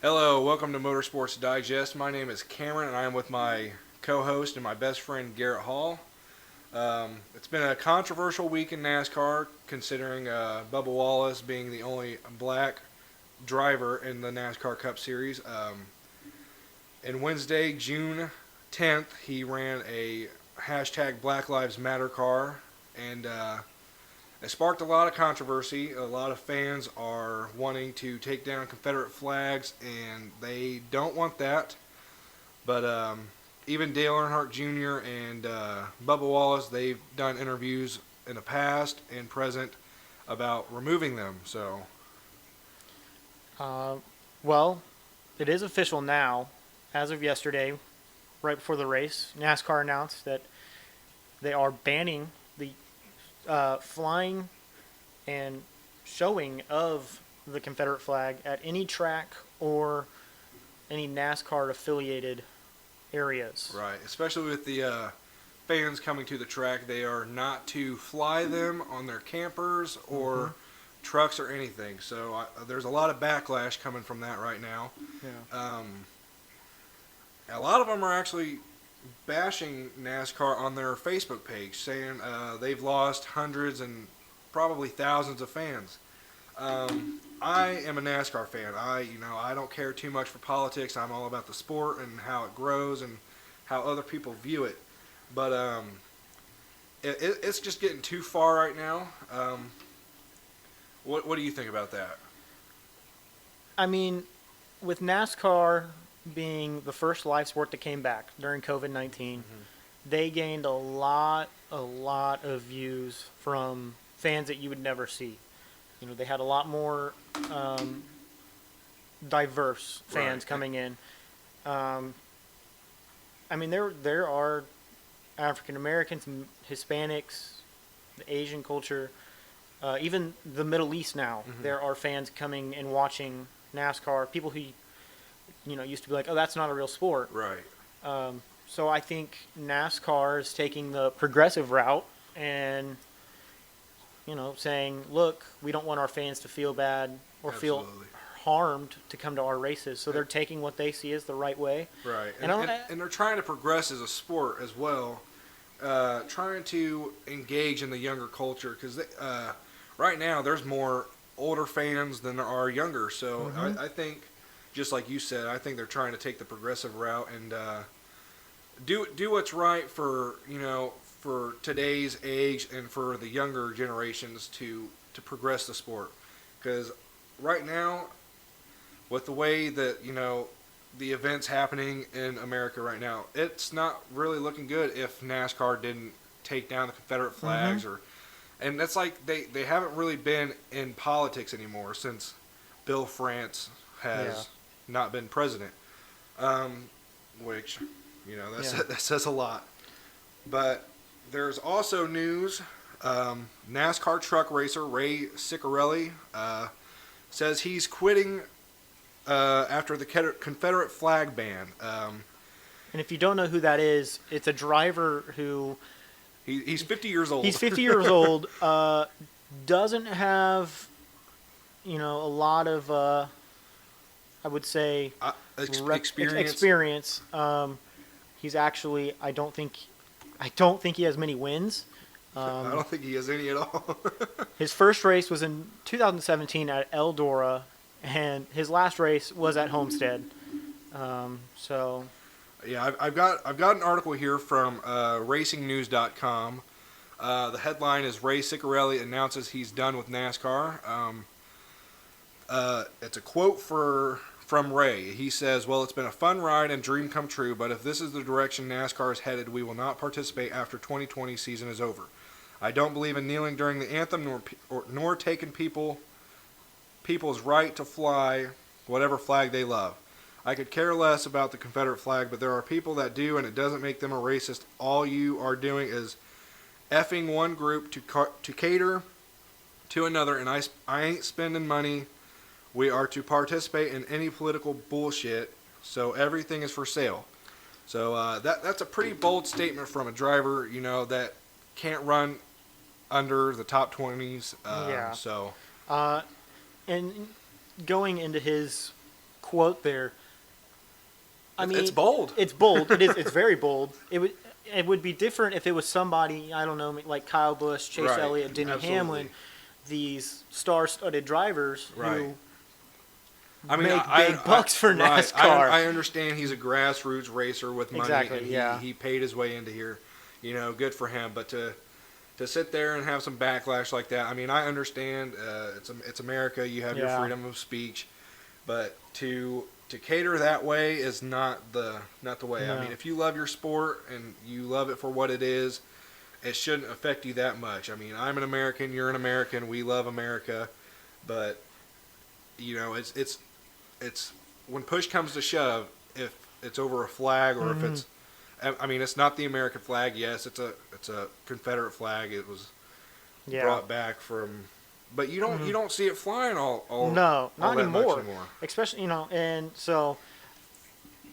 Hello, welcome to Motorsports Digest. My name is Cameron, and I am with my co-host and my best friend Garrett Hall. It's been a controversial week in NASCAR, considering Bubba Wallace being the only black driver in the NASCAR Cup Series. And Wednesday, June 10th, he ran a hashtag Black Lives Matter car, and it sparked a lot of controversy. A lot of fans are wanting to take down Confederate flags, and they don't want that. But even Dale Earnhardt Jr. and Bubba Wallace, they've done interviews in the past and present about removing them. So, Well, it is official now. As of yesterday, right before the race, NASCAR announced that they are banning the flying and showing of the Confederate flag at any track or any NASCAR affiliated areas. right, especially with the fans coming to the track, they are not to fly them on their campers or trucks or anything. So there's a lot of backlash coming from that right now. Yeah. A lot of them are actually bashing NASCAR on their Facebook page, saying they've lost hundreds and probably thousands of fans. I am a NASCAR fan. I don't care too much for politics. I'm all about the sport and how it grows and how other people view it. But it's just getting too far right now. What do you think about that? I mean, with NASCAR being the first live sport that came back during COVID-19, they gained a lot of views from fans that you would never see. You know, they had a lot more diverse fans Right. coming in. I mean, there are African Americans, Hispanics, the Asian culture, even the Middle East now. There are fans coming and watching NASCAR. People who used to be like, oh, that's not a real sport. Right. So I think NASCAR is taking the progressive route and, saying, look, we don't want our fans to feel bad or feel Absolutely. harmed to come to our races. So they're taking what they see as the right way. Right. And And they're trying to progress as a sport as well, trying to engage in the younger culture because right now there's more older fans than there are younger. So I think, just like you said, I think they're trying to take the progressive route and do what's right for for today's age and for the younger generations to progress the sport. Because right now, with the way that the events happening in America right now, it's not really looking good if NASCAR didn't take down the Confederate flags and that's like they haven't really been in politics anymore since Bill France has not been president, which that says a lot. But there's also news. NASCAR truck racer Ray Ciccarelli says he's quitting after the Confederate flag ban. And if you don't know who that is, it's a driver who He's 50 years old. he's 50 years old, doesn't have, a lot of, I would say, experience. He's actually, I don't think he has many wins. I don't think he has any at all. His first race was in 2017 at Eldora, and his last race was at Homestead. So. Yeah, I've got an article here from RacingNews.com. The headline is Ray Ciccarelli announces he's done with NASCAR. It's a quote from Ray. He says, "Well, it's been a fun ride and dream come true, but if this is the direction NASCAR is headed, we will not participate after 2020 season is over. I don't believe in kneeling during the anthem nor taking people's right to fly whatever flag they love. I could care less about the Confederate flag, but there are people that do, and it doesn't make them a racist. All you are doing is effing one group to cater to another, and I ain't spending money. We are to participate in any political bullshit, so everything is for sale." So that's a pretty bold statement from a driver, that can't run under the top 20s. Yeah. So And going into his quote there. I mean, it's bold. It's bold. It is. It's very bold. It would be different if it was somebody, I don't know, like Kyle Busch, Chase Right. Elliott, Denny Absolutely. Hamlin, these star-studded drivers Right. who I mean, make big bucks for right. NASCAR. I understand he's a grassroots racer with money, Exactly, and yeah. he paid his way into here. Good for him. But to sit there and have some backlash like that, I mean, I understand. It's America. You have your Yeah. freedom of speech, but to cater that way is not the way. No. I mean, if you love your sport and you love it for what it is, it shouldn't affect you that much. I mean, I'm an American. You're an American. We love America, but it's when push comes to shove, if it's over a flag or if it's, I mean, it's not the American flag. Yes, it's a Confederate flag. It was brought back from, but you don't see it flying all No, not all that much anymore. anymore. Especially, and so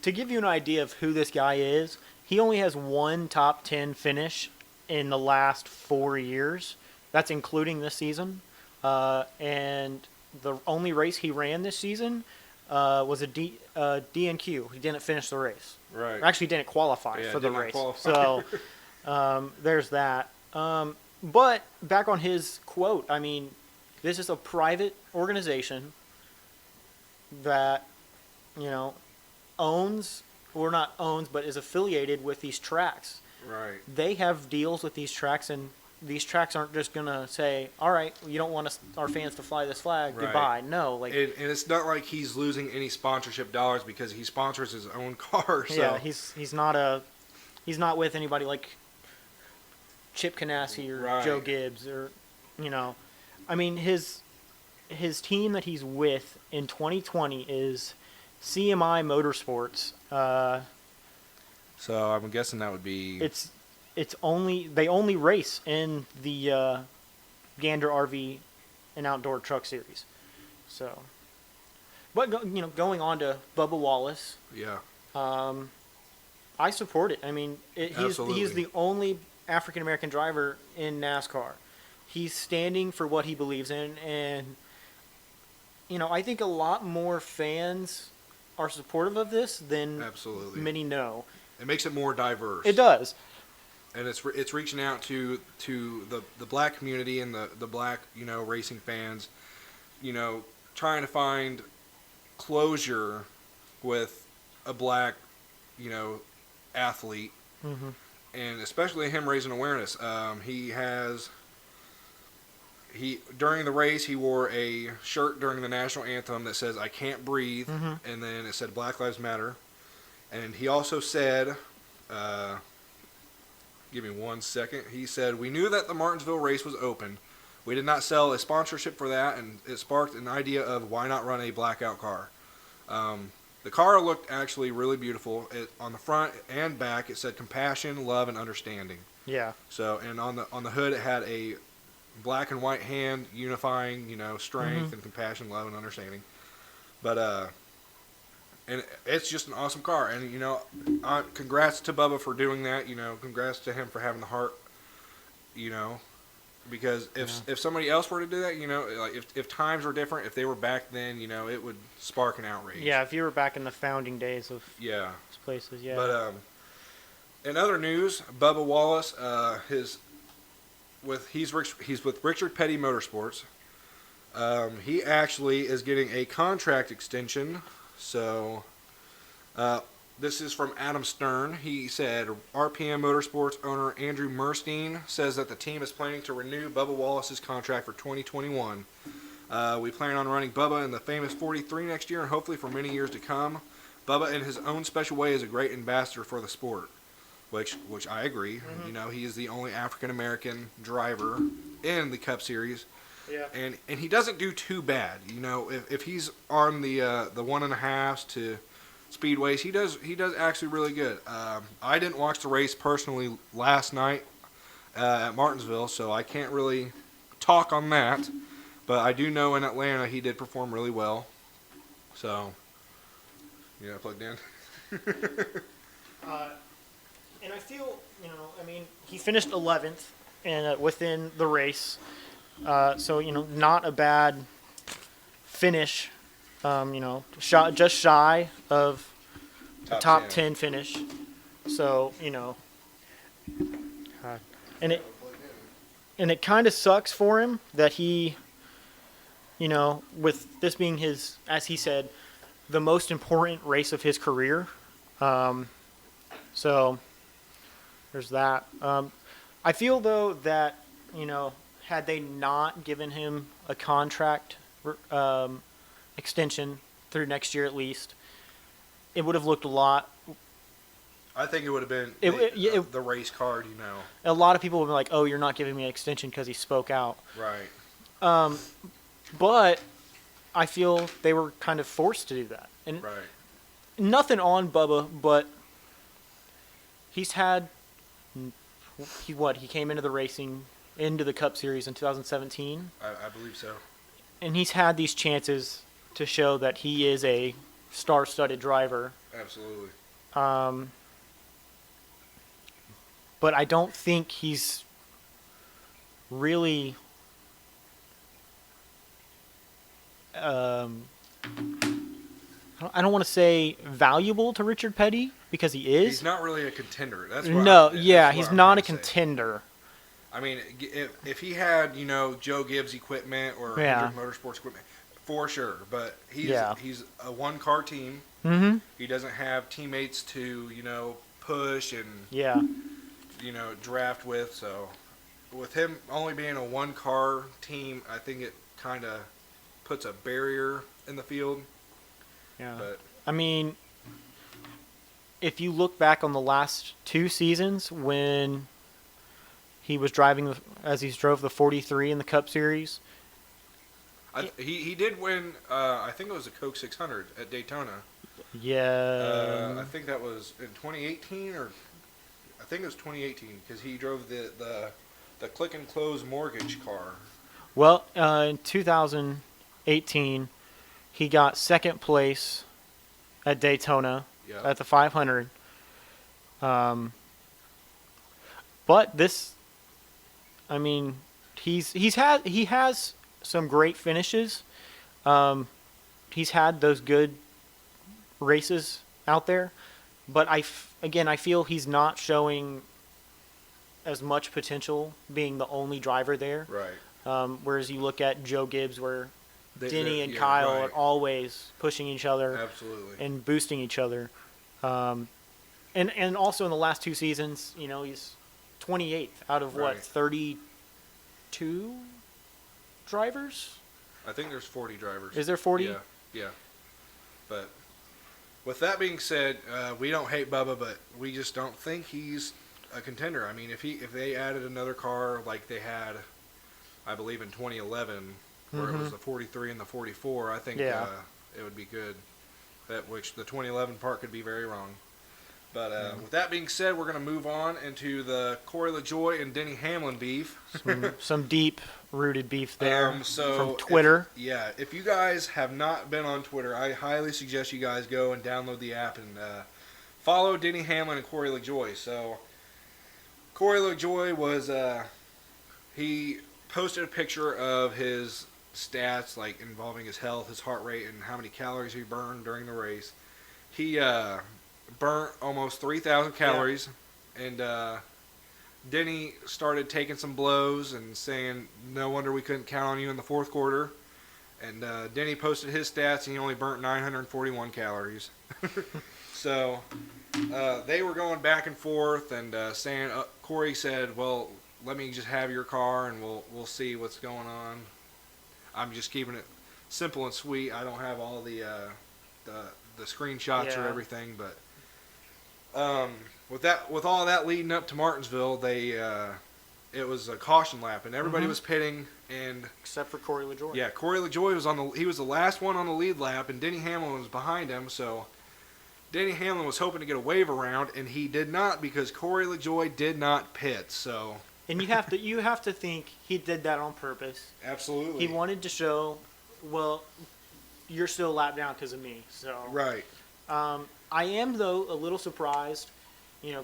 to give you an idea of who this guy is, he only has one top 10 finish in the last 4 years. That's including this season. And the only race he ran this season was a DNQ. He didn't finish the race. Right. Or actually didn't qualify Yeah, for the did not race. qualify. So there's that. But back on his quote, I mean, this is a private organization that, owns, or not owns, but is affiliated with these tracks. Right. They have deals with these tracks, and these tracks aren't just going to say, all right, you don't want our fans to fly this flag, Right. goodbye. No. And it's not like he's losing any sponsorship dollars because he sponsors his own car. So. Yeah, he's not with anybody like Chip Ganassi or Right. Joe Gibbs or, I mean, his team that he's with in 2020 is CMI Motorsports. So I'm guessing that would be. They only race in the Gander RV and Outdoor Truck Series. So, but going on to Bubba Wallace. Yeah. I support it. I mean, he's Absolutely. the only African American driver in NASCAR. He's standing for what he believes in, and I think a lot more fans are supportive of this than Absolutely. many know. It makes it more diverse. It does. And it's reaching out to the black community and the black racing fans, trying to find closure with a black athlete, and especially him raising awareness. He during the race he wore a shirt during the national anthem that says "I can't breathe," and then it said "Black Lives Matter," and he also said. Give me 1 second. He said, "We knew that the Martinsville race was open. We did not sell a sponsorship for that, and it sparked an idea of why not run a blackout car." The car looked actually really beautiful. On the front and back, it said compassion, love, and understanding. Yeah. So, and on the hood, it had a black and white hand unifying, strength and compassion, love, and understanding. But and it's just an awesome car. And, congrats to Bubba for doing that. Congrats to him for having the heart, because if somebody else were to do that, like if times were different, if they were back then, it would spark an outrage. Yeah, if you were back in the founding days of Yeah. these places, yeah. But in other news, Bubba Wallace, he's with Richard Petty Motorsports. He actually is getting a contract extension. So, this is from Adam Stern. He said, RPM Motorsports owner Andrew Murstein says that the team is planning to renew Bubba Wallace's contract for 2021. We plan on running Bubba in the famous 43 next year and hopefully for many years to come. Bubba, in his own special way, is a great ambassador for the sport, which I agree. He is the only African-American driver in the Cup Series. Yeah. And he doesn't do too bad. If he's on the 1.5s to speedways, he does actually really good. I didn't watch the race personally last night at Martinsville, so I can't really talk on that. But I do know in Atlanta he did perform really well. So, plugged in. And I feel, he finished 11th and within the race. So, not a bad finish Just shy of a top 10. 10 finish. So, and it kind of sucks for him that he, with this being his, as he said, the most important race of his career. So there's that. I feel though that, had they not given him a contract extension through next year at least, it would have looked a lot. I think it would have been the race card, A lot of people would be like, "Oh, you're not giving me an extension because he spoke out." Right. But I feel they were kind of forced to do that. And right. Nothing on Bubba, but he's had he came into the Cup Series in 2017. I believe so. And he's had these chances to show that he is a star-studded driver. Absolutely. But I don't think he's really I don't want to say valuable to Richard Petty because he is. He's not really a contender. That's he's not a contender. I mean, if he had, Joe Gibbs equipment or Hendrick Motorsports equipment, for sure. But he's a one-car team. Mm-hmm. He doesn't have teammates to, push and draft with. So with him only being a one-car team, I think it kind of puts a barrier in the field. Yeah. But I mean, if you look back on the last 2 seasons when he was driving as he drove the 43 in the Cup Series, he did win. I think it was a Coke 600 at Daytona. Yeah. I think that was in 2018 or I think it was 2018 because he drove the click and close mortgage car. Well, in 2018, he got second place at Daytona at the 500. But this, I mean, he has some great finishes. He's had those good races out there, but I feel he's not showing as much potential being the only driver there. Right. Whereas you look at Joe Gibbs, where Denny and Kyle are always pushing each other, absolutely, and boosting each other. And also in the last 2 seasons, he's 28th out of what, 32 drivers? I think there's 40 drivers. Is there 40? Yeah. But with that being said, we don't hate Bubba, but we just don't think he's a contender. I mean, if they added another car like they had, I believe in 2011, where it was the 43 and the 44, I think it would be good. Which the 2011 part could be very wrong. But with that being said, we're going to move on into the Corey LaJoie and Denny Hamlin beef. Some deep-rooted beef there from Twitter. If you guys have not been on Twitter, I highly suggest you guys go and download the app and follow Denny Hamlin and Corey LaJoie. So Corey LaJoie was he posted a picture of his stats, like involving his health, his heart rate, and how many calories he burned during the race. He burnt almost 3,000 calories, and Denny started taking some blows and saying, no wonder we couldn't count on you in the fourth quarter. And Denny posted his stats, and he only burnt 941 calories. So they were going back and forth and saying, Corey said, well, let me just have your car, and we'll see what's going on. I'm just keeping it simple and sweet. I don't have all the screenshots or everything, but with all that leading up to Martinsville, it was a caution lap, and everybody was pitting, and except for Corey LaJoie. Yeah, Corey LaJoie was he was the last one on the lead lap, and Denny Hamlin was behind him. So Denny Hamlin was hoping to get a wave around, and he did not because Corey LaJoie did not pit. So. And you have to think he did that on purpose. Absolutely. He wanted to show, well, you're still a lap down because of me. So right. I am though a little surprised.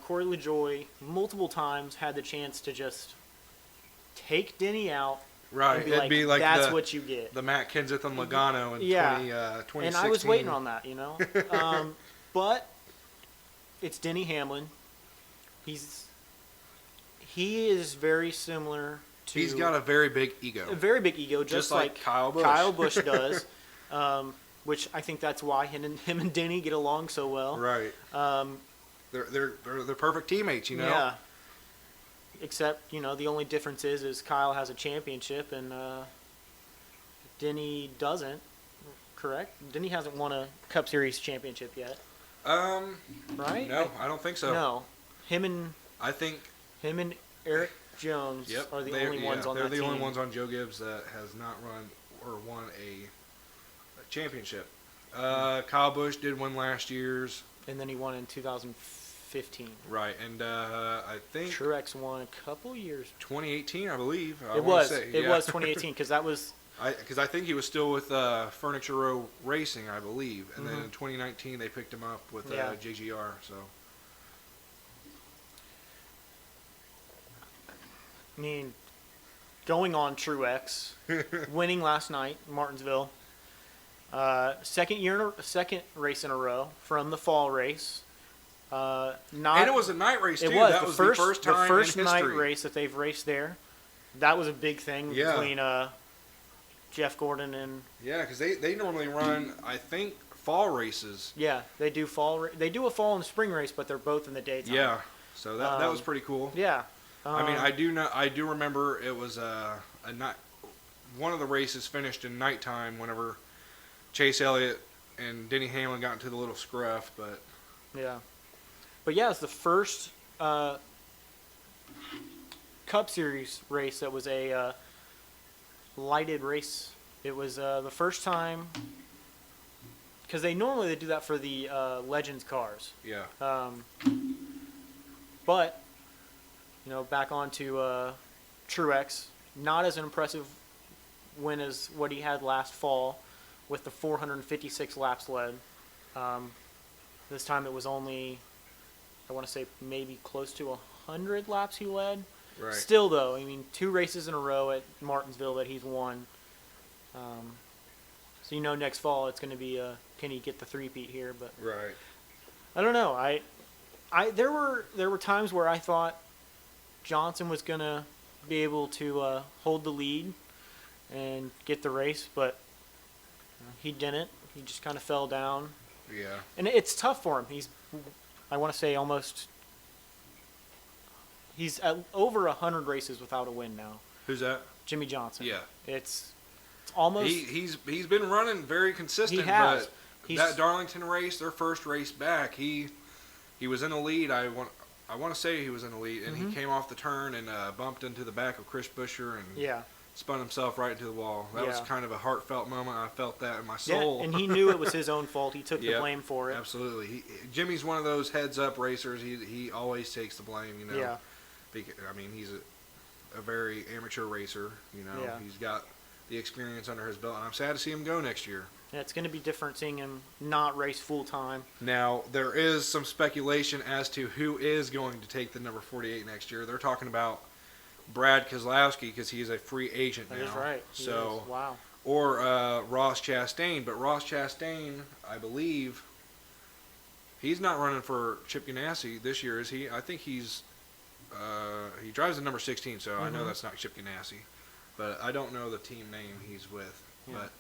Corey LaJoie multiple times had the chance to just take Denny out, Right. And be It'd be like that's the, what you get. the Matt Kenseth and Logano in 2016. And I was waiting on that, but it's Denny Hamlin. He is very similar to. He's got a very big ego. A very big ego, just like Kyle Busch. Kyle Busch does, which I think that's why him and Denny get along so well. Right. They're perfect teammates, Yeah. Except, the only difference is Kyle has a championship and Denny doesn't. Correct? Denny hasn't won a Cup Series championship yet. Right? No, I don't think so. No. Him and Eric Jones are the only ones on that team. They're the only ones on Joe Gibbs that has not run or won a championship. Kyle Busch did win last year's. And then he won in 2015. Right, and I think Truex won a couple years. 2018, I believe. It was 2018 because that was. Because I think he was still with Furniture Row Racing, I believe, and then in 2019 they picked him up with JGR. So. I mean, going on Truex, winning last night in Martinsville, second race in a row from the fall race. And it was a night race too. That was the first time the first in night history. race that they've raced there. That was a big thing between Jeff Gordon and. Yeah, because they normally run, I think, fall races. Yeah, they do They do a fall and spring race, but they're both in the daytime. Yeah, so that was pretty cool. Yeah. I mean, I do remember it was a night. One of the races finished in nighttime whenever Chase Elliott and Denny Hamlin got into the little scruff, but it's the first Cup Series race that was a lighted race. It was the first time because they normally do that for the Legends cars. Yeah. But back on to Truex, not as an impressive win as what he had last fall with the 456 laps led. This time it was only, I want to say, maybe close to 100 laps he led. Right. Still, though, I mean, 2 races in a row at Martinsville that he's won. So next fall it's going to be can he get the three-peat here? But right. I don't know. There were times where I thought Johnson was going to be able to hold the lead and get the race, but he didn't. He just kind of fell down. Yeah. And it's tough for him. I want to say he's at over 100 races without a win now. Who's that? Jimmy Johnson. Yeah. It's almost. He's been running very consistent. He has. But that Darlington race, their first race back, he was in the lead. I want to say he was in the lead, and he came off the turn and bumped into the back of Chris Buescher and spun himself right into the wall. That was kind of a heartfelt moment. I felt that in my soul. Yeah, and he knew it was his own fault. He took the blame for it. Absolutely. Jimmy's one of those heads-up racers. He always takes the blame, Yeah. Because, I mean, he's a very amateur racer. Yeah. He's got the experience under his belt, and I'm sad to see him go next year. Yeah, it's going to be different seeing him not race full-time. Now, there is some speculation as to who is going to take the number 48 next year. They're talking about Brad Keselowski because he's a free agent now. That is right. He is. Wow. Or Ross Chastain. But Ross Chastain, I believe, he's not running for Chip Ganassi this year, is he? I think he drives the number 16, so I know that's not Chip Ganassi. But I don't know the team name he's with. Yeah. But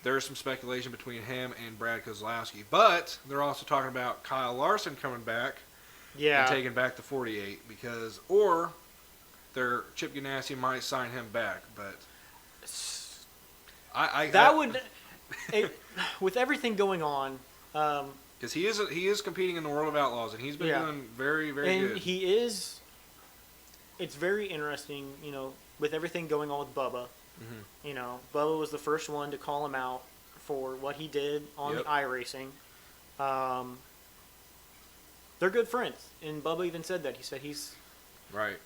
there's some speculation between him and Brad Keselowski. But they're also talking about Kyle Larson coming back and taking back the 48 or Chip Ganassi might sign him back. But with everything going on, because he is competing in the World of Outlaws, and he's been doing very, very good. And he is. It's very interesting, with everything going on with Bubba. Bubba was the first one to call him out for what he did on the iRacing. They're good friends, and Bubba even said that. He said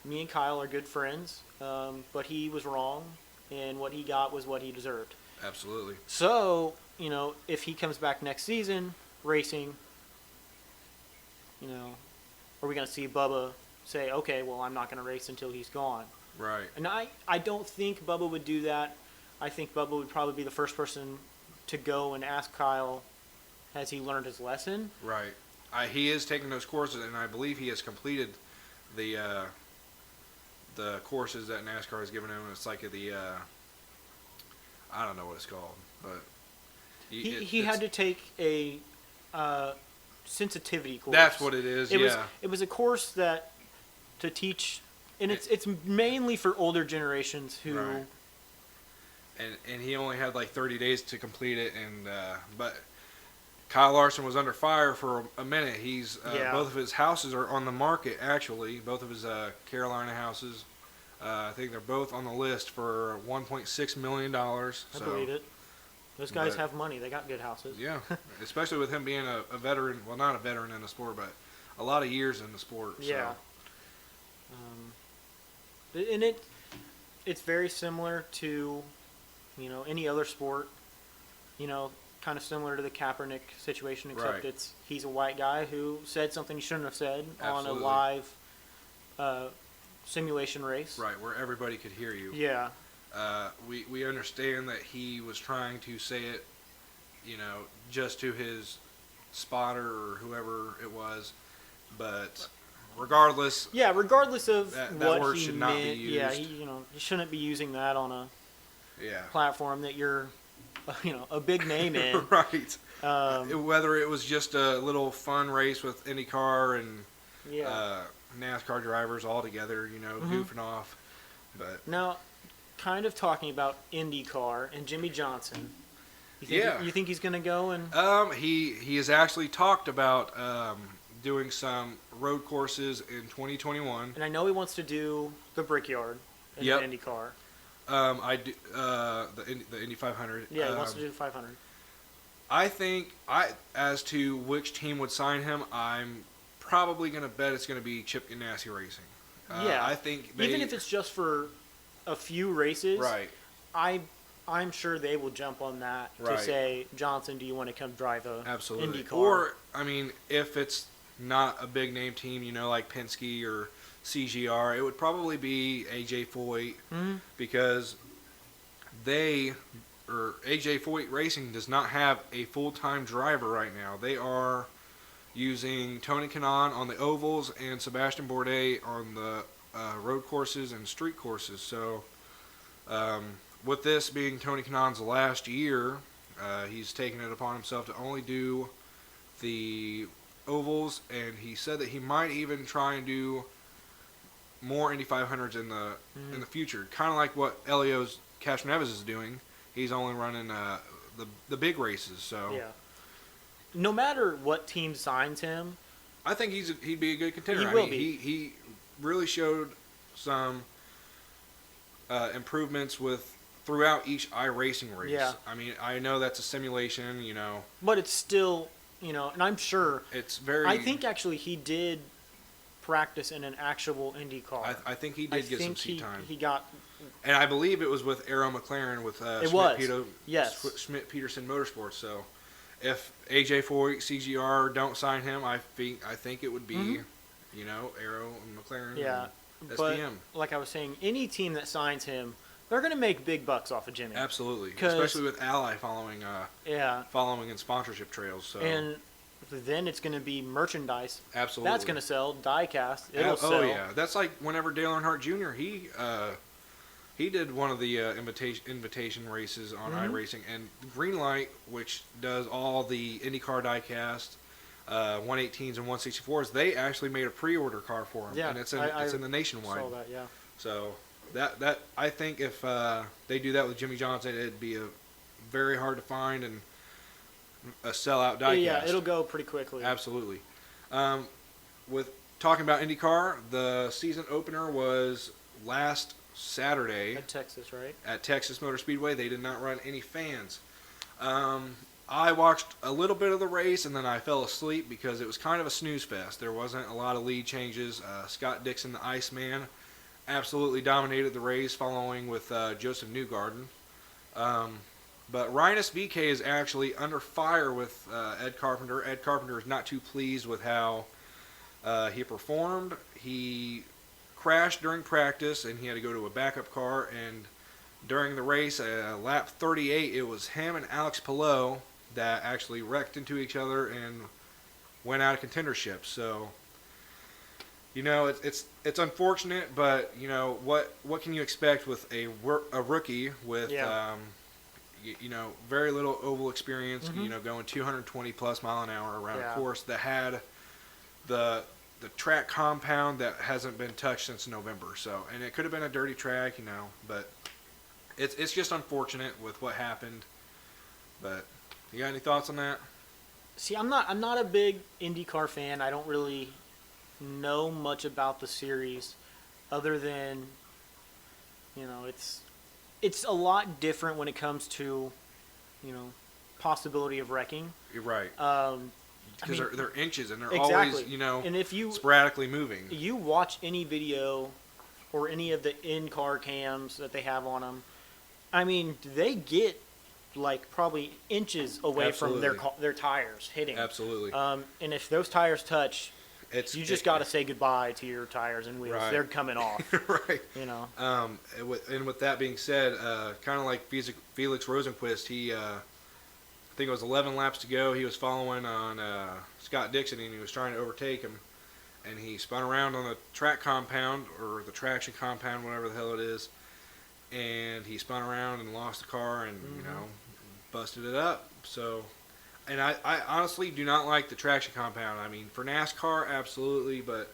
me and Kyle are good friends, but he was wrong, and what he got was what he deserved. Absolutely. So, if he comes back next season racing, are we going to see Bubba say, okay, well, I'm not going to race until he's gone? Right. And I don't think Bubba would do that. I think Bubba would probably be the first person to go and ask Kyle, has he learned his lesson? Right. He is taking those courses, and I believe he has completed the courses that NASCAR has given him. It's like I don't know what it's called, but he had to take a sensitivity course. That's what it is. It was a course that to teach, and it's mainly for older generations who. Right. And he only had like 30 days to complete it, and but Kyle Larson was under fire for a minute. He's both of his houses are on the market, actually. Both of his Carolina houses. I think they're both on the list for $1.6 million. I believe it. Those guys have money. They got good houses. Yeah, especially with him being a veteran. Well, not a veteran in the sport, but a lot of years in the sport. Yeah. So. And it's very similar to, any other sport. Kind of similar to the Kaepernick situation, except right. He's a white guy who said something he shouldn't have said Absolutely. on a live simulation race. Right, where everybody could hear you. Yeah. We understand that he was trying to say it, just to his spotter or whoever it was, but regardless. Yeah, regardless of that what word he should meant, not be used. yeah, he shouldn't be using that on a platform that you're, a big name in. Right. Whether it was just a little fun race with IndyCar and NASCAR drivers all together, goofing off, but now. Kind of talking about IndyCar and Jimmy Johnson. You think he's going to go and? He has actually talked about doing some road courses in 2021. And I know he wants to do the Brickyard in the IndyCar. I do the Indy 500. Yeah, he wants to do the 500. I think as to which team would sign him, I'm probably going to bet it's going to be Chip Ganassi Racing. I think even if it's just for a few races, right? I'm sure they will jump on that to say, Johnson, do you want to come drive a Absolutely. IndyCar? Or if it's not a big name team, like Penske or CGR, it would probably be AJ Foyt because AJ Foyt Racing does not have a full-time driver right now. They are using Tony Kanaan on the ovals and Sebastian Bourdais on the road courses and street courses. So with this being Tony Kanaan's last year, he's taken it upon himself to only do the ovals, and he said that he might even try and do more Indy 500s in the future, kind of like what Elio's Cash Neves is doing. He's only running the big races. So no matter what team signs him, I think he'd be a good contender. He will be. He really showed some improvements throughout each iRacing race. Yeah. I know that's a simulation, but it's still, and I'm sure it's very. I think actually he did practice in an actual Indy car. I think he did get some seat time. He got, and I believe it was with Arrow McLaren with Schmidt Peterson Motorsports. So if AJ Foyt, CGR don't sign him, I think it would be. Arrow and McLaren. Yeah, and SPM. But like I was saying, any team that signs him, they're going to make big bucks off of Jimmy. Absolutely, especially with Ally following in sponsorship trails. So. And then it's going to be merchandise. Absolutely, that's going to sell. Die-cast, it'll sell. Oh yeah, that's like whenever Dale Earnhardt Jr. He did one of the invitation races on iRacing, and Greenlight, which does all the IndyCar die-cast. 118s and 164s, they actually made a pre-order car for him, and it's in the nationwide. Saw that, yeah. So that I think if they do that with Jimmy Johnson, it'd be a very hard to find and a sellout diecast. Yeah, it'll go pretty quickly. Absolutely. With talking about IndyCar, the season opener was last Saturday at Texas, right? At Texas Motor Speedway. They did not run any fans. I watched a little bit of the race, and then I fell asleep because it was kind of a snooze fest. There wasn't a lot of lead changes. Scott Dixon, the Iceman, absolutely dominated the race, following with Joseph Newgarden. But Rhinus VK is actually under fire with Ed Carpenter. Ed Carpenter is not too pleased with how he performed. He crashed during practice, and he had to go to a backup car. And during the race, lap 38, it was him and Alex Palou that actually wrecked into each other and went out of contendership. So, you know, it's unfortunate, but you know what can you expect with a rookie with you know, very little oval experience, you know, going 220 plus mile an hour around a course that had the track compound that hasn't been touched since November. So, and it could have been a dirty track, you know, but it's just unfortunate with what happened. But you got any thoughts on that? See, I'm not a big IndyCar fan. I don't really know much about the series other than, you know, it's a lot different when it comes to, you know, possibility of wrecking. You're right. Because they're inches and they're always, you know, and if you sporadically moving. You watch any video or any of the in-car cams that they have on them, I mean, they get like probably inches away from their tires hitting. Absolutely. And if those tires touch, you just got to say goodbye to your tires and wheels. Right. They're coming off. Right. You know. And with that being said, kind of like Felix Rosenquist, he, I think it was 11 laps to go. He was following on Scott Dixon, and he was trying to overtake him. And he spun around on the track compound, or the traction compound, whatever the hell it is. And he spun around and lost the car and, you know, busted it up. So... And I honestly do not like the traction compound. I mean, for NASCAR, absolutely, but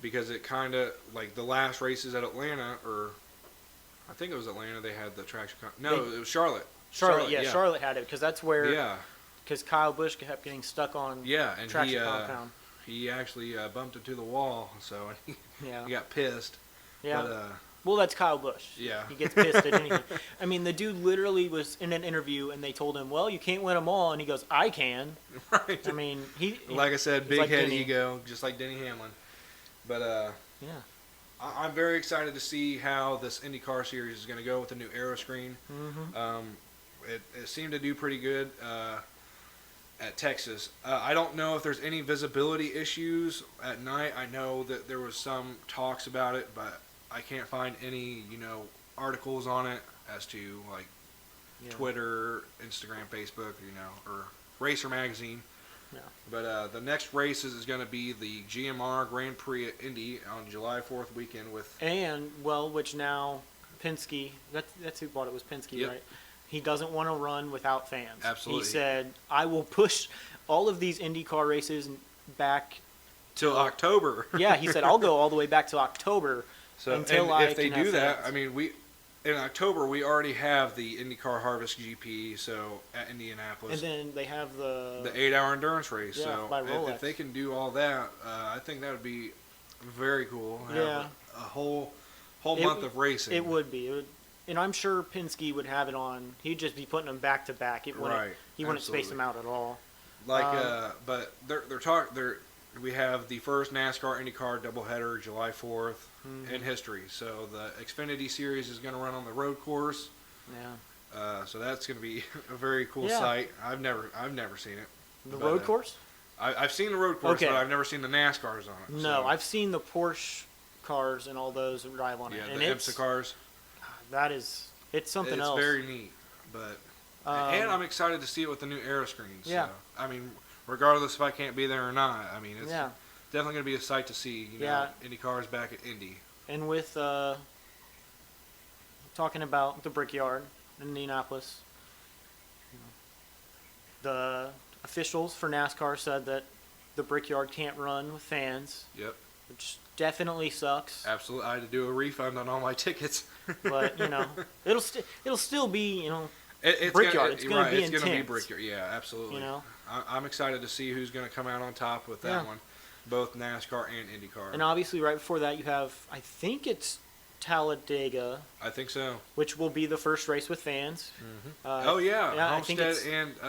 because it kind of, like the last races at Atlanta, or I think it was Atlanta, they had the traction compound. No, it was Charlotte. Charlotte had it, because that's where, because Kyle Busch kept getting stuck on and traction compound. He actually bumped into the wall, so he got pissed. Yeah. But, well, that's Kyle Busch. Yeah. He gets pissed at anything. I mean, the dude literally was in an interview, and they told him, well, you can't win them all. And he goes, I can. Right. I mean, like I said, big head ego, just like Denny Hamlin. But, I'm very excited to see how this IndyCar series is going to go with the new aero screen. It seemed to do pretty good at Texas. I don't know if there's any visibility issues at night. I know that there was some talks about it, but I can't find any, you know, articles on it as to, like, Twitter, Instagram, Facebook, you know, or Racer Magazine. Yeah. But the next race is going to be the GMR Grand Prix at Indy on July 4th weekend with... And, well, which now Penske, that's who bought it, was Penske, right? He doesn't want to run without fans. Absolutely. He said, I will push all of these IndyCar races back... Till October. Yeah, he said, I'll go all the way back to October. So if they do that, I mean, in October we already have the IndyCar Harvest GP, so at Indianapolis, and then they have the 8-hour endurance race. Yeah, by so if they can do all that, I think that would be very cool. Have a whole month of racing. It would be, and I'm sure Penske would have it on. He'd just be putting them back to back. He wouldn't space them out at all. Like, but we have the first NASCAR IndyCar doubleheader July 4th in history. So the Xfinity Series is going to run on the road course. Yeah. So that's going to be a very cool sight. I've never seen it. The road course? I've seen the road course, but I've never seen the NASCARs on it. No, I've seen the Porsche cars and all those drive on it. Yeah, and the IMSA cars. It's something else. It's very neat, but and I'm excited to see it with the new aero screens. Yeah. So, I mean, regardless if I can't be there or not, I mean, it's definitely going to be a sight to see. You know, IndyCars back at Indy. And with talking about the Brickyard in Indianapolis, the officials for NASCAR said that the Brickyard can't run with fans. Yep. Which definitely sucks. Absolutely, I had to do a refund on all my tickets. But you know, it'll still be, you know, it's Brickyard. It's going to be intense. It's going to be Brickyard. Yeah, absolutely. You know, I'm excited to see who's going to come out on top with that one, both NASCAR and IndyCar. And obviously, right before that, you have, I think it's Talladega. I think so. Which will be the first race with fans. Homestead and did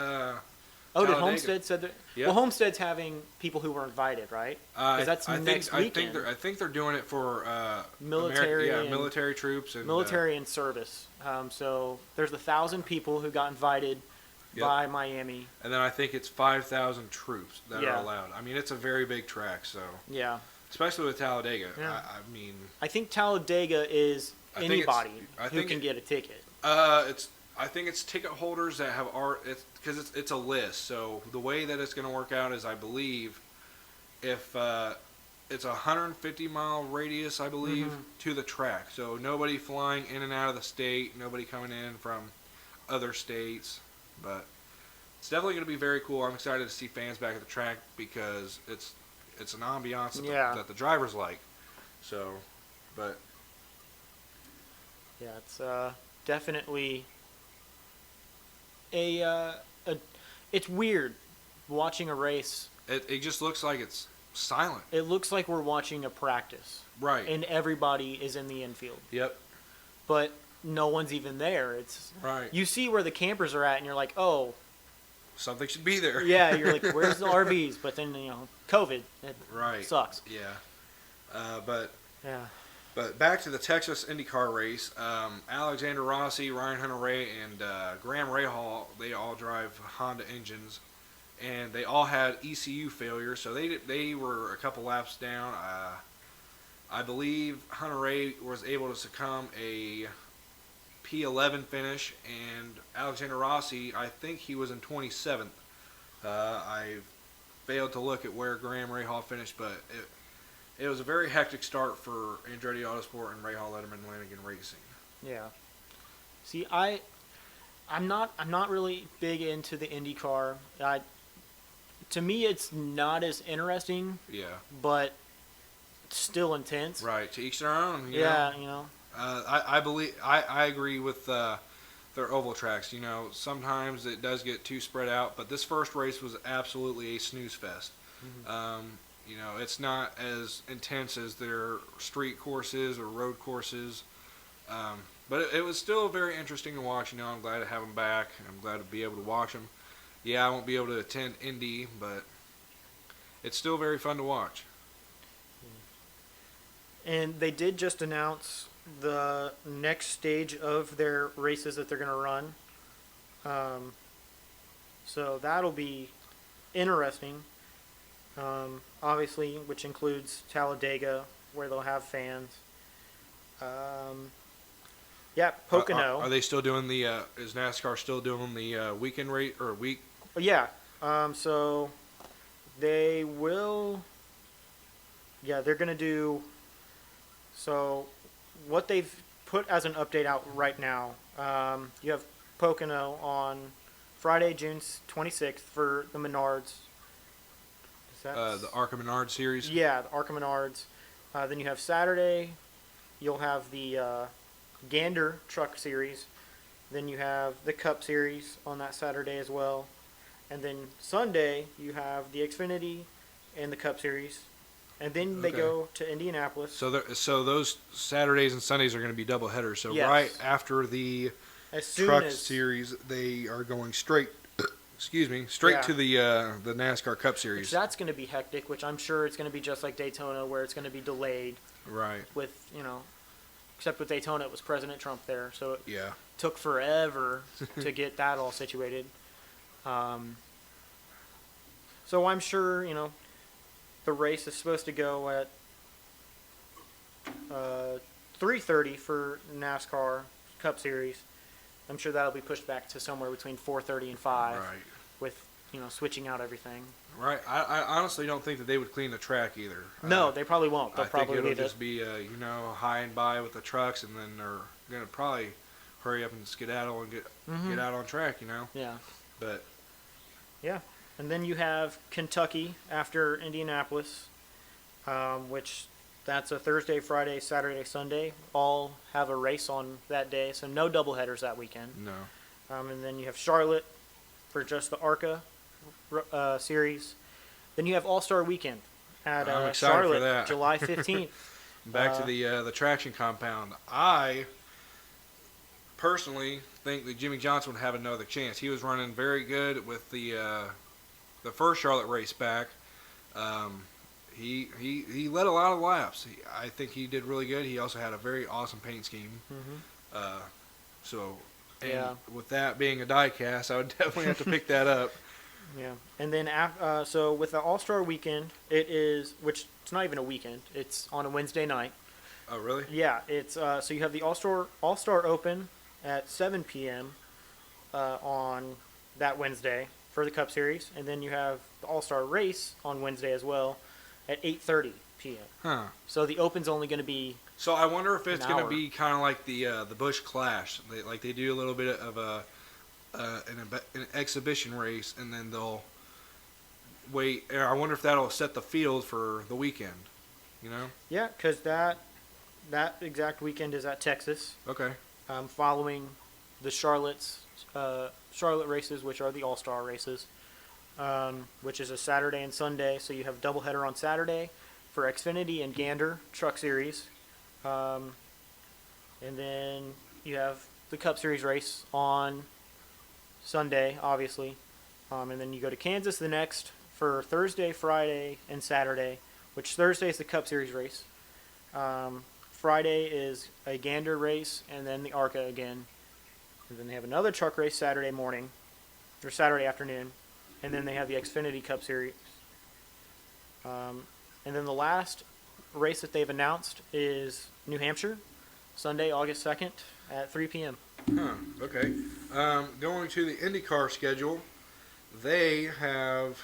Talladega. Homestead said that? Yep. Well, Homestead's having people who were invited, right? Because that's next weekend. I think they're doing it for military, military troops and military and service. So there's 1,000 people who got invited by Miami, and then I think it's 5,000 troops that are allowed. I mean, it's a very big track, so especially with Talladega. Yeah. I mean, I think Talladega is I think anybody I who think can get a ticket. I think it's ticket holders that have because it's a list. So the way that it's going to work out is, I believe, if it's a 150-mile radius, I believe, to the track. So nobody flying in and out of the state, nobody coming in from other states. But it's definitely going to be very cool. I'm excited to see fans back at the track because it's an ambiance that the drivers like. So, but yeah, it's definitely it's weird watching a race. it just looks like it's silent. It looks like we're watching a practice. Right. And everybody is in the infield. Yep. But no one's even there. It's right. You see where the campers are at, and you're like, oh, something should be there. Yeah, you're like, where's the RVs? But then, COVID. It sucks. Yeah. Yeah. But back to the Texas IndyCar race, Alexander Rossi, Ryan Hunter-Reay, and Graham Rahal, they all drive Honda engines, and they all had ECU failure, so they were a couple laps down. I believe Hunter-Reay was able to succumb a P11 finish, and Alexander Rossi, I think he was in 27th. I failed to look at where Graham Rahal finished, but it was a very hectic start for Andretti Autosport and Rahal Letterman Lanigan Racing. Yeah. See, I'm not really big into the IndyCar. To me, it's not as interesting. Yeah. But it's still intense. Right. To each their own. Yeah. I agree with their oval tracks. Sometimes it does get too spread out, but this first race was absolutely a snooze fest. Mm-hmm. It's not as intense as their street courses or road courses, but it was still very interesting to watch. I'm glad to have them back. I'm glad to be able to watch them. Yeah, I won't be able to attend Indy, but it's still very fun to watch. And they did just announce the next stage of their races that they're going to run. So that'll be interesting. Obviously, which includes Talladega, where they'll have fans. Pocono. Are they still doing the? Is NASCAR still doing the weekend rate or week? Yeah. So they will. Yeah, they're gonna do. So what they've put as an update out right now, you have Pocono on Friday, June 26th for the Menards. The ARCA Menards series? Yeah, the ARCA Menards. Then you have Saturday, you'll have the Gander Truck Series. Then you have the Cup Series on that Saturday as well. And then Sunday, you have the Xfinity and the Cup Series. And then they go to Indianapolis. So those Saturdays and Sundays are going to be double headers. So right after the Truck Series, they are going straight to the NASCAR Cup Series. Which that's going to be hectic, which I'm sure it's going to be just like Daytona, where it's going to be delayed. Right. Except with Daytona, it was President Trump there, so it yeah. took forever to get that all situated. So I'm sure, the race is supposed to go at 3:30 for NASCAR Cup Series. I'm sure that'll be pushed back to somewhere between 4:30 and 5. Right. With switching out everything. Right. I honestly don't think that they would clean the track either. No, they probably won't. They'll think it'll just be high and by with the trucks, and then they're gonna probably hurry up and skedaddle and get out on track. Yeah. But. Yeah, and then you have Kentucky after Indianapolis, which that's a Thursday, Friday, Saturday, Sunday. All have a race on that day, so no doubleheaders that weekend. No. And then you have Charlotte for just the ARCA series. Then you have All-Star Weekend at Charlotte, July 15th. Back to the traction compound. I personally think that Jimmy Johnson would have another chance. He was running very good with the first Charlotte race back. He led a lot of laps. I think he did really good. He also had a very awesome paint scheme. Mm-hmm. With that being a die cast, I would definitely have to pick that up. Yeah, and then so with the All-Star Weekend, which it's not even a weekend. It's on a Wednesday night. Oh, really? Yeah, it's so you have the All-Star Open at 7 p.m. On that Wednesday for the Cup Series, and then you have the All-Star Race on Wednesday as well at 8:30 p.m. Huh. So the Open's only going to be So I wonder if it's an going to hour. be kind of like the Busch Clash. They do a little bit of an exhibition race, and then they'll wait. I wonder if that'll set the field for the weekend. You know? Yeah, because that exact weekend is at Texas, Okay. following the Charlotte races, which are the All-Star races, which is a Saturday and Sunday. So you have a doubleheader on Saturday for Xfinity and Gander Truck Series, and then you have the Cup Series race on Sunday, obviously, and then you go to Kansas the next for Thursday, Friday, and Saturday, which Thursday is the Cup Series race. Friday is a Gander race, and then the ARCA again. And then they have another truck race Saturday morning, or Saturday afternoon, and then they have the Xfinity Cup Series. And then the last race that they've announced is New Hampshire, Sunday, August 2nd at 3 p.m. Huh. Okay. Going to the IndyCar schedule, they have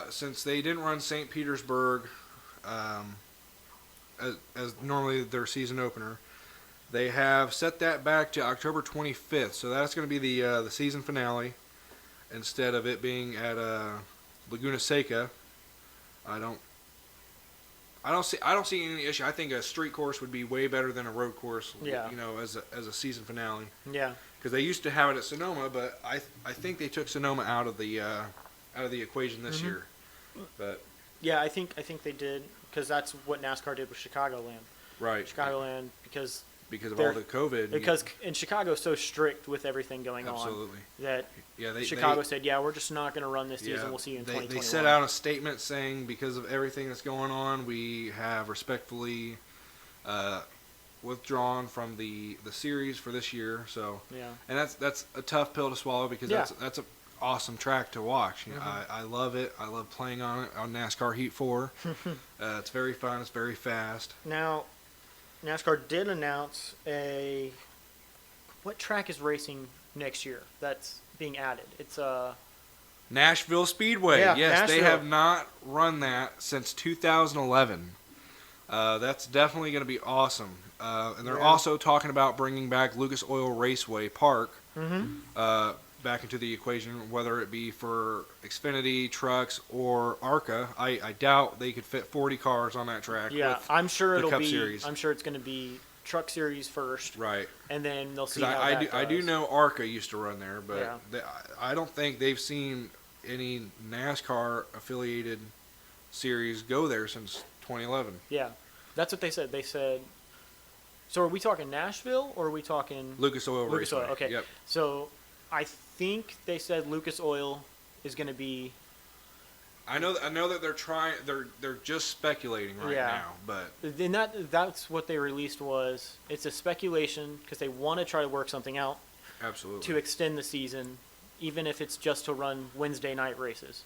since they didn't run St. Petersburg as normally their season opener, they have set that back to October 25th. So that's going to be the season finale instead of it being at Laguna Seca. I don't see any issue. I think a street course would be way better than a road course. Yeah. You know, as a season finale. Yeah. Because they used to have it at Sonoma, but I think they took Sonoma out of the equation this year. But Yeah, I think they did, because that's what NASCAR did with Chicagoland. right, Chicagoland, because of all the COVID. in Chicago is so strict with everything going absolutely. on that Yeah, Chicago said, yeah, we're just not going to run this season. Yeah, We'll see you in they 2021. set out a statement saying because of everything that's going on, we have respectfully withdrawn from the series for this year. So Yeah. and that's a tough pill to swallow because Yeah. that's an awesome track to watch. You know, I love it. I love playing on it on NASCAR Heat 4. It's very fun. It's very fast. Now, NASCAR did announce what track is racing next year that's being added? It's Nashville Speedway. Yeah, Yes, they Nashville. have not run that since 2011. That's definitely going to be awesome. And they're Yeah. also talking about bringing back Lucas Oil Raceway Park Mm-hmm. back into the equation, whether it be for Xfinity, trucks, or ARCA. I doubt they could fit 40 cars on that track. Yeah, with I'm sure the it'll Cup be. Series. I'm sure it's going to be Truck Series first, Right. and then they'll see Because how that I do does. know ARCA used to run there, but Yeah. I don't think they've seen any NASCAR affiliated series go there since 2011. Yeah, that's what they said. They said. So are we talking Nashville or are we talking Lucas Oil Lucas Raceway. Oil? Okay. Yep. So I think they said Lucas Oil is going to be. I know that they're trying. They're just speculating right Yeah. now, but Then that's what they released was it's a speculation because they want to try to work something out absolutely. to extend the season, even if it's just to run Wednesday night races.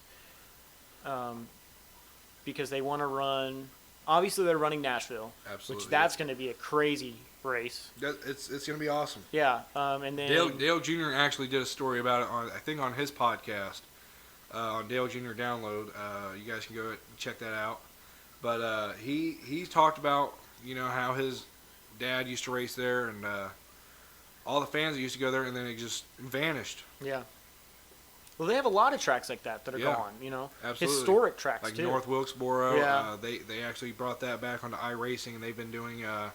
Because they want to run. Obviously, they're running Nashville, Absolutely. which that's going to be a crazy race. It's going to be awesome. Yeah, and then Dale Jr. actually did a story about it on his podcast on Dale Jr. Download. You guys can go and check that out. But he talked about how his dad used to race there and all the fans that used to go there, and then it just vanished. Yeah. Well, they have a lot of tracks like that are Yeah. gone. Absolutely. Historic tracks Like too. North Wilkesboro. Yeah. They actually brought that back onto iRacing, and they've been doing. I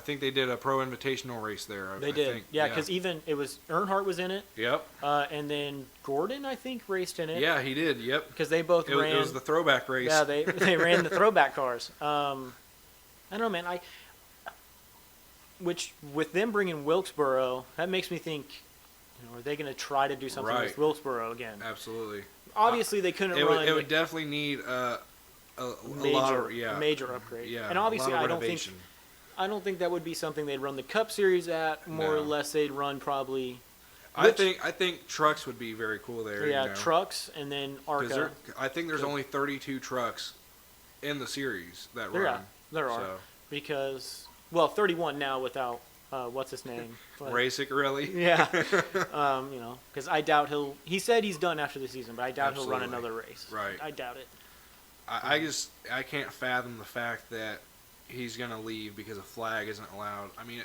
think they did a pro invitational race there. They I did, think. yeah, because even it was Earnhardt was in it, Yep. and then Gordon I think raced in it. Yeah, he did. Yep. because they both It ran. was the throwback race. Yeah, they ran the throwback cars. I don't know, man. Which with them bringing Wilkesboro, that makes me think, are they going to try to do something Right. with Wilkesboro again? Absolutely. Obviously, they couldn't It run would definitely need a major, lot of major upgrade. yeah. and obviously, a lot I of don't think renovation. that would be something they'd run the Cup Series at. More or No. less, they'd run probably I think trucks would be very cool there. Yeah, you know? trucks and then ARCA. I think there's only 32 trucks in the series that run. There are. So. Because, well, 31 now without, what's his name? Rasic, really? Yeah. You know, because I doubt he said he's done after the season, but I doubt he'll run another race. Right. I doubt it. I can't fathom the fact that he's going to leave because a flag isn't allowed. I mean,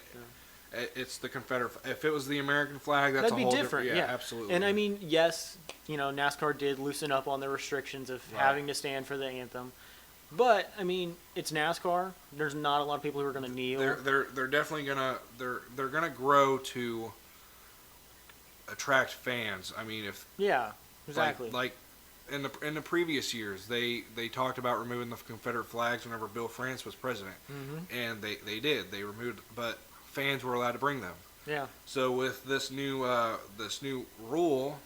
it's the Confederate. If it was the American flag, that's That'd be different. Yeah, absolutely. And I mean, yes, you know, NASCAR did loosen up on the restrictions of having to stand for the anthem, but I mean, it's NASCAR. There's not a lot of people who are going to kneel. They're definitely they're gonna grow to attract fans. I mean, if exactly. Like in the previous years, they talked about removing the Confederate flags whenever Bill France was president, and they did. They removed, but fans were allowed to bring them. Yeah. So with this new rule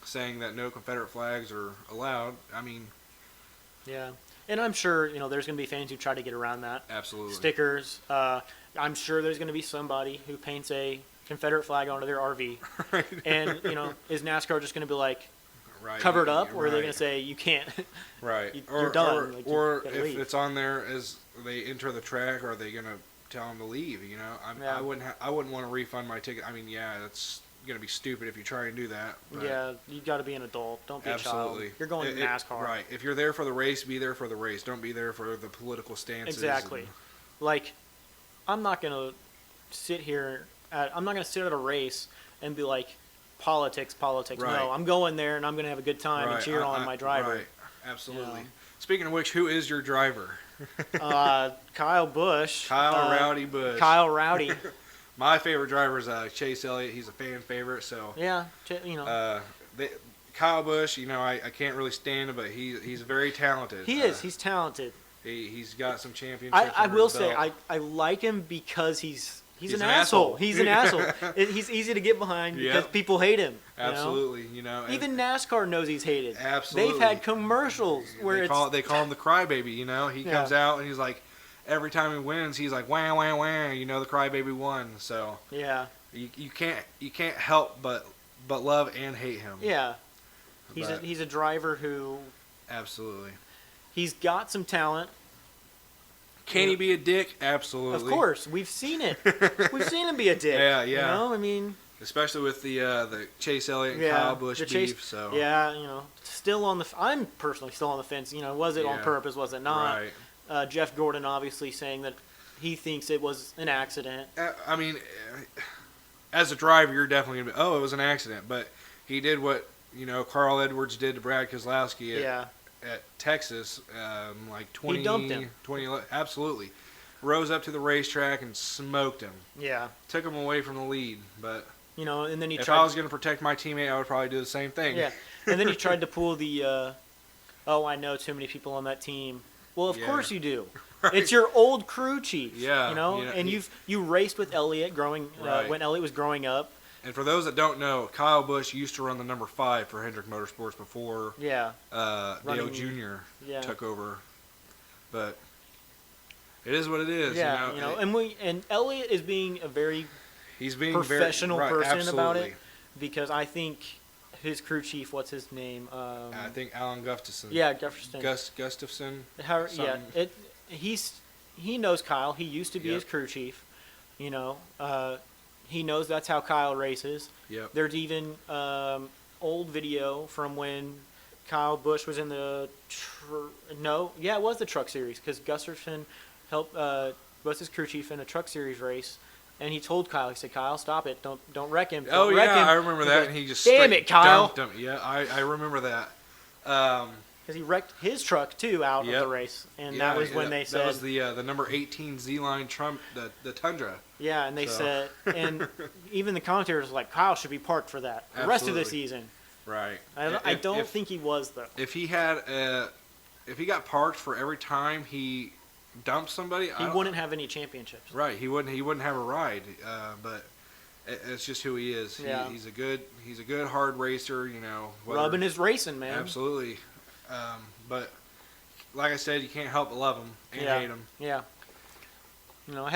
saying that no Confederate flags are allowed, I mean. Yeah, and I'm sure you know there's going to be fans who try to get around that. Absolutely. Stickers. I'm sure there's going to be somebody who paints a Confederate flag onto their RV, Right. and you know, is NASCAR just going to be like right. covered up, or are they Right. going to say you can't? Right. You're done. Like, or you if leave. it's on there as they enter the track, are they gonna tell them to leave? You know, I wouldn't want to refund my ticket. I mean, yeah, that's gonna be stupid if you try and do that. But Yeah, you got to be an adult. Don't be a absolutely. child. You're going to NASCAR. Right. If you're there for the race, be there for the race. Don't be there for the political stances. Exactly. Like, I'm not going to sit here. I'm not going to sit at a race and be like, politics. Right. No, I'm going there and I'm going to have a good time and cheer on my driver. Right. Absolutely. You know. Speaking of which, who is your driver? Kyle Busch. Kyle Rowdy Busch. Kyle Rowdy. My favorite driver is Chase Elliott. He's a fan favorite, so Yeah, you know. Kyle Busch, you know, I can't really stand him, but he's very talented. He is. He's talented. He's got some championships. I under will his say belt. I like him because he's an asshole. He's an asshole. He's easy to get behind because people hate him. Absolutely, you know. Even NASCAR knows he's hated. Absolutely. They've had commercials where they call him the crybaby. You know, he comes out and he's like, every time he wins, he's like, wah wah wah. You know, the crybaby won. So yeah, you can't help but love and hate him. Yeah, he's a driver who absolutely. He's got some talent. Can he be a dick? Absolutely. Of course, we've seen it. We've seen him be a dick. Yeah. You know, I mean, especially with the Chase Elliott and Kyle Busch beef. So yeah, you know, I'm personally still on the fence. You know, was it on purpose? Was it not? Right. Jeff Gordon obviously saying that he thinks it was an accident. I mean, as a driver, you're definitely gonna be, it was an accident. But he did what Carl Edwards did to Brad Keselowski at Texas, like 20, he dumped him. 2011. Absolutely. Rose up to the racetrack and smoked him. Yeah. Took him away from the lead. But and then if I was going to protect my teammate, I would probably do the same thing. Yeah. And then he tried to pull the, I know too many people on that team. Well, of course you do. Right. It's your old crew chief. Yeah. And you raced with Elliott when Elliott was growing up. And for those that don't know, Kyle Busch used to run the number 5 for Hendrick Motorsports before Dale Jr. took over. But it is what it is. Yeah, and Elliott is being a very professional person absolutely. About it, because I think his crew chief, what's his name? I think Alan Gustafson. Yeah, Gustafson. Gustafson. He knows Kyle. He used to be his crew chief. He knows that's how Kyle races. Yep. There's even old video from when Kyle Busch was in the it was the Truck Series, because Gustafson helped was his crew chief in a Truck Series race, and he told Kyle, he said, "Kyle, stop it! Don't wreck him." Don't wreck him. I remember that, and he just damn it, Kyle. Dumped him. Yeah, I remember that. Because he wrecked his truck too out of the race, and that was when they said that was the number 18 Z-line Trump, the Tundra. Yeah, and they said, and even the commentators was like, Kyle should be parked for that the rest of the season. Right. I don't think he was though. If he got parked for every time he dumped somebody, he wouldn't have any championships. Right. He wouldn't have a ride. But it's just who he is. He's a good hard racer. Rubbing his racing, man. Absolutely. But like I said, you can't help but love him and hate him. Yeah. I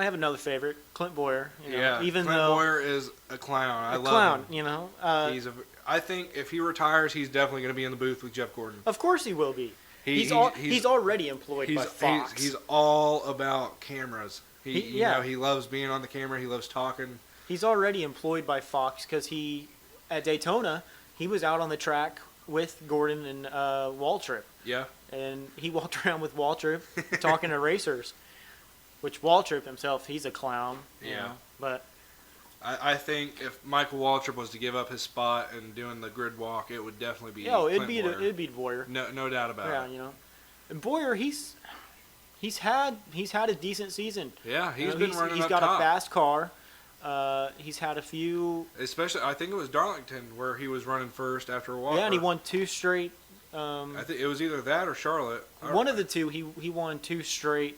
have another favorite, Clint Boyer. Even Clint Boyer is a clown. I love him. I think if he retires, he's definitely going to be in the booth with Jeff Gordon. Of course he will be. He's already employed by Fox. He's all about cameras. He loves being on the camera. He loves talking. He's already employed by Fox because at Daytona, he was out on the track with Gordon and Waltrip. Yeah. And he walked around with Waltrip talking to racers, which Waltrip himself, he's a clown. But I think if Michael Waltrip was to give up his spot and doing the grid walk, it would definitely be it'd be Boyer. No doubt about it. And Boyer, he's had a decent season. Yeah, he's been running He's up got top. a fast car. He's had a few. Especially, I think it was Darlington where he was running first after a while. Yeah, and he won 2 straight. I think it was either that or Charlotte. One of the two. He won 2 straight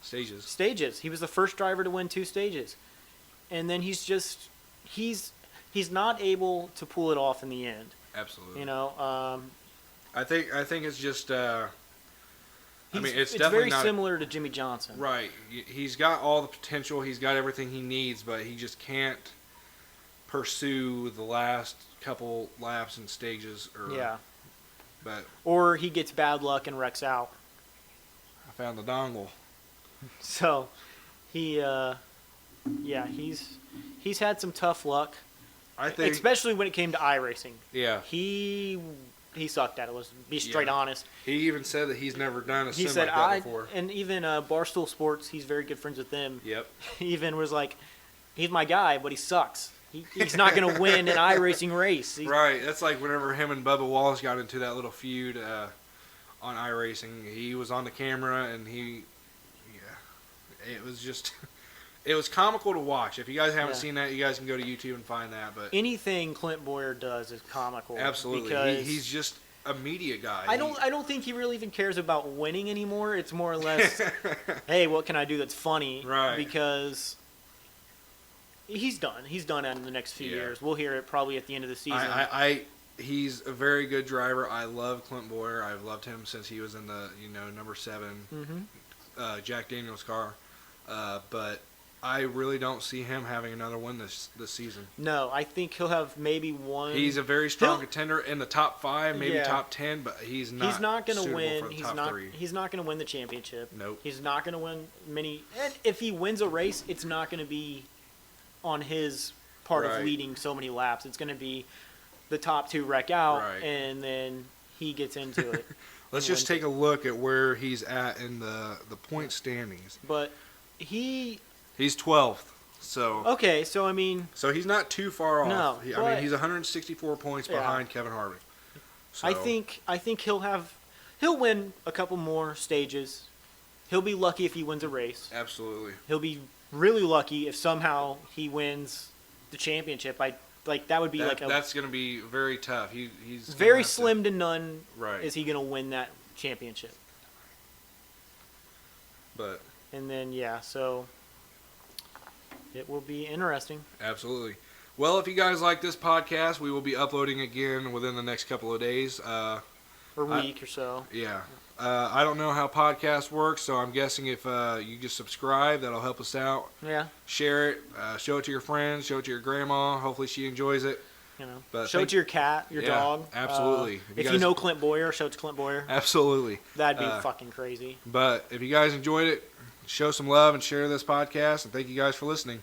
stages. He was the first driver to win 2 stages, and then he's not able to pull it off in the end. Absolutely. I think it's just. It's very similar to Jimmy Johnson. Right. He's got all the potential. He's got everything he needs, but he just can't pursue the last couple laps and stages. Or he gets bad luck and wrecks out. I found the dongle. So, he's had some tough luck. I think, especially when it came to iRacing. Yeah. He sucked at it. Let's be straight honest. He even said that he's never done a sim like that before. And even Barstool Sports, he's very good friends with them. Yep. He even was like, he's my guy, but he sucks. He's not going to win an iRacing race. Right. That's like whenever him and Bubba Wallace got into that little feud on iRacing. He was on the camera, and it was just... It was comical to watch. If you guys haven't seen that, you guys can go to YouTube and find that. But anything Clint Boyer does is comical. Absolutely, because he's just a media guy. I don't think he really even cares about winning anymore. It's more or less, hey, what can I do that's funny? Right. Because he's done. He's done in the next few years. We'll hear it probably at the end of the season. He's a very good driver. I love Clint Boyer. I've loved him since he was in the number 7 Jack Daniels car. But I really don't see him having another win this season. No, I think he'll have maybe one. He's a very strong contender in the top 5, maybe top 10, but he's not going to win. For the top 3. He's not going to win the championship. Nope. He's not going to win many. And if he wins a race, it's not going to be on his part of leading so many laps. It's going to be the top 2 wreck out, and then he gets into it. Let's just take a look at where he's at in the point standings. But He's 12th, so... Okay, so So he's not too far off. No, he's 164 points behind Kevin Harvick. So. I think he'll win a couple more stages. He'll be lucky if he wins a race. Absolutely. He'll be really lucky if somehow he wins the championship. That would be that's going to be very tough. He's very slim to none. Right. Is he going to win that championship? But... And then, so... It will be interesting. Absolutely. Well, if you guys like this podcast, we will be uploading again within the next couple of days. Or week or so. Yeah. I don't know how podcast works, so I'm guessing if you just subscribe, that'll help us out. Yeah. Share it. Show it to your friends. Show it to your grandma. Hopefully she enjoys it. But show it to your cat, your dog. Absolutely. If you know Clint Boyer, show it to Clint Boyer. Absolutely. That'd be fucking crazy. But if you guys enjoyed it, show some love and share this podcast, and thank you guys for listening.